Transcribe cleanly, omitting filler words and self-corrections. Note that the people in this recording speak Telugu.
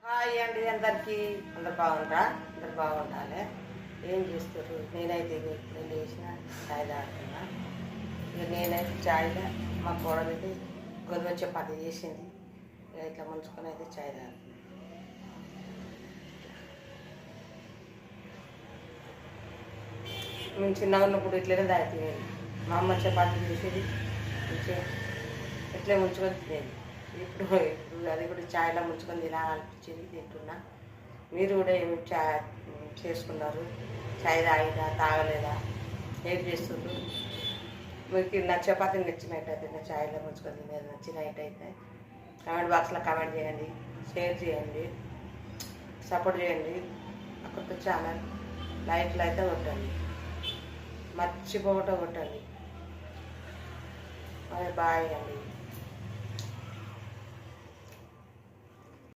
హాయ్ అండి అందరికీ. అందరు బాగుంటారా? అందరు బాగుండాలి. ఏం చేస్తారు? నేనైతే ఇప్పుడు లేచిన చాయ్ తాగుతున్నా. ఇక నేనైతే చాయ్లో మా కోడలైతే గోధుమ చపాతి చేసింది. ఇక ఇట్లా ముంచుకొని అయితే చాయ్ తాగుతున్నా. మేము చిన్నగా ఉన్నప్పుడు ఇట్లనే తాగుతుంది. మా అమ్మ చపాతీ చేసేది మంచిగా ఇట్లే ముంచుకొని తినేది. ఇప్పుడు అది కూడా చాయ్లో ముంచుకొని తినాలనిపించింది, తింటున్నా. మీరు కూడా ఏమి చాయ్ చేసుకున్నారు? చాయ్ తాగిరా, తాగలేదా? ఏం చేస్తుండ్రు? మీకు నా చపాతీ నచ్చినట్టయితే, నా చాయ్లో ముంచుకొని తినేది నచ్చినట్టయితే కామెంట్ బాక్స్లో కామెంట్ చేయండి, షేర్ చేయండి, సపోర్ట్ చేయండి. కొత్త ఛానల్ లైక్లు అయితే కొట్టండి, మర్చిపోవటం కొట్టండి. మరి బాయ్ అండి.